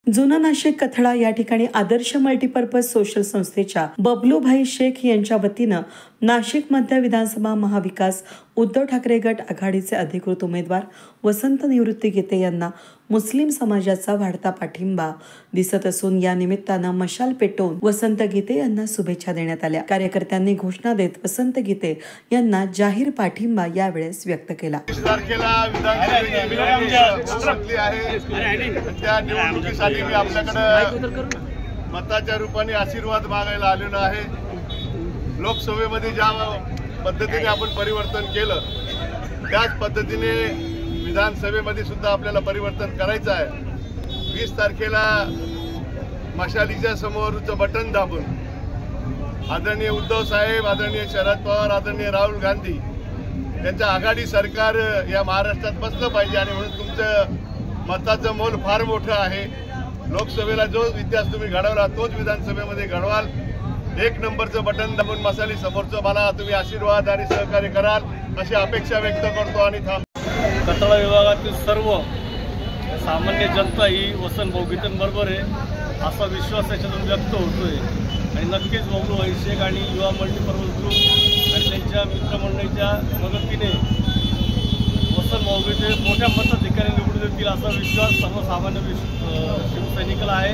जुना नाशिक कथळा या ठिकाणी आदर्श मल्टीपर्पज सोशल संस्थेच्या बबलूभाई शेख यांच्या वतीनं नाशिक मध्य विधानसभा महाविकास उद्धव ठाकरे गट आघाडीचे अधिकृत उमेदवार वसंत निवृत्ती गीते यांना मुस्लिम समाजाचा वाढता पाठिंबा दिसत असून या निमित्तानं मशाल पेटवून वसंत गीते यांना शुभेच्छा देण्यात आल्या। कार्यकर्त्यांनी घोषणा देत वसंत गीते यांना जाहीर पाठिंबा यावेळेस व्यक्त केला। मी आपल्याकडे मताच्या रूपाने आशीर्वाद मागायला आलेलो आहे। लोकसभेमध्ये ज्या पद्धतीने आपण परिवर्तन केलं त्याच पद्धतीने विधानसभेमध्ये सुद्धा आपल्याला परिवर्तन करायचं आहे। 20 तारखेला मशालीच्या समोरचं बटन दाबून आदरणीय उद्धव साहेब, आदरणीय शरद पवार, आदरणीय राहुल गांधी यांचं आघाडी सरकार या महाराष्ट्रात बसलं पाहिजे आणि म्हणून तुमचं मताचं मोल फार मोठं आहे। लोकसभेला जो इतिहास तुम्ही घडवला तोच विधानसभेमध्ये घडवाल। 1 नंबरचं बटन दाबून मशाली समोरचं मला तुम्ही आशीर्वाद आणि सहकार्य कराल अशी अपेक्षा व्यक्त करतो आणि कथळा विभागातील सर्व सामान्य जनता ही वसंत भाऊ गीतेंबरोबर आहे असा विश्वास याच्यातून व्यक्त होतोय आणि नक्कीच बबलूभाई शेख आणि युवा मल्टीपर्पज ग्रुप आणि त्यांच्या मित्रमंडळीच्या मदतीने वसंत भाऊ गीते मोठ्या मताधिकारी निवडून देतील असा विश्वास सर्वसामान्य शिवसैनिकाला आहे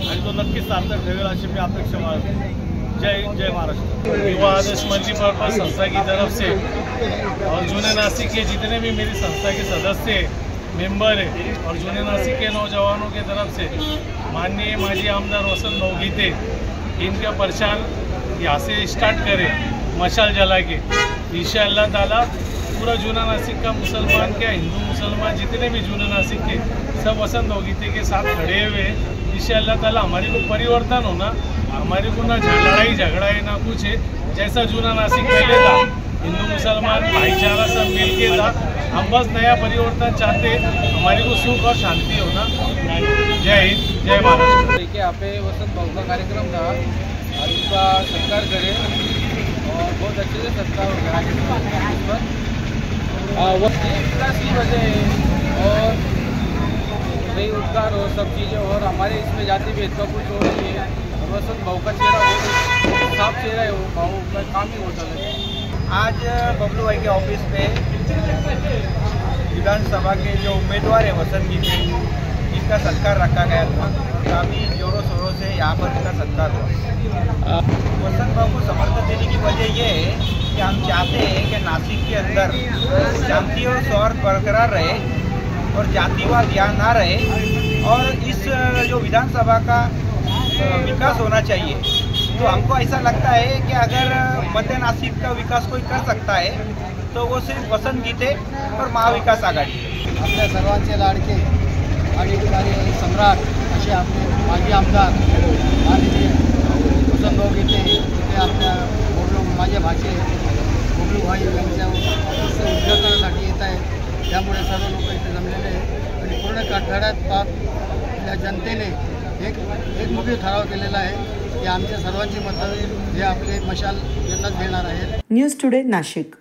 आणि तो नक्कीच सार्थक ठेवेल अशी मी अपेक्षा मानतो। जय हिंद, जय महाराष्ट्र। युवा आदर्श मल्टीपर्पज संस्था की तरफ से और जूने नासिक के जितने भी मेरी संस्था के सदस्य मेंबर है और जूने नासिक के नौजवानों के तरफ से माननीय माजी आमदार वसंत भाऊ गीते इनका प्रचार यहाँ से स्टार्ट करें मशाल जला के। इंशाअल्लाह ताला पूरा जूना नासिक का मुसलमान क्या हिंदू मुसलमान जितने भी जूना नासिक के सब वसंत भाऊ गीते के साथ खड़े हुए इंशाअल्लाह ताला हमारे को परिवर्तन होना, हमारे को ना लड़ाई झगड़ा है ना कुछ है। जैसा जूना नासिक पहले था हिंदू मुसलमान भाईचारा सब मिल के था, हम बस नया परिवर्तन चाहते हैं, हमारे को सुख और शांति होना। जय हिंद, जय महाराष्ट्र। देखिए यहाँ पे वसंत भाऊ का कार्यक्रम था और उनका सत्कार करें और बहुत अच्छे से सत्कार हो गया इसी वजह और सही उद्गार और सब चीज़ें और हमारे इसमें जाति भेद का कुछ और नहीं है। वसंत भाऊ का चेहरा बहुत साफ चेहरा है, वो भाऊ का काम ही होता है। आज बबलू भाई के ऑफिस पे विधानसभा के जो उम्मीदवार है वसंत गीते इनका सत्कार रखा गया था। काफ़ी जोरों शोरों से यहाँ पर इनका सत्कार हुआ। वसंत भाऊ को समर्थन देने की वजह ये है कि हम चाहते हैं कि नासिक के अंदर शांति और सौहार्द बरकरार रहे और जातिवाद यहाँ ना रहे और इस जो विधानसभा का विकास होना चाहिए। तो हमको ऐसा लगता है कि अगर मध्य नासिक का विकास कोई कर सकता है तो वो सिर्फ वसंत गीते और महाविकास आघाडी। आपल्या सर्वांचे लाडके आणि सम्राट असे आपले माजी आमदार माननीय वसंत भाऊ गीते इथे आपल्या माझ्या भाचे बबलूभाई यांच्या उद्घाटनासाठी येत आहेत। त्यामुळे सर्व लोक इथे जमलेले आहेत आणि पूर्ण कठड्यात आपल्या जनतेने एकमुखी ठराव केलेला आहे की आमच्या सर्वांची मतं हे आपले मशाल यांनाच देणार आहेत। News today Nashik.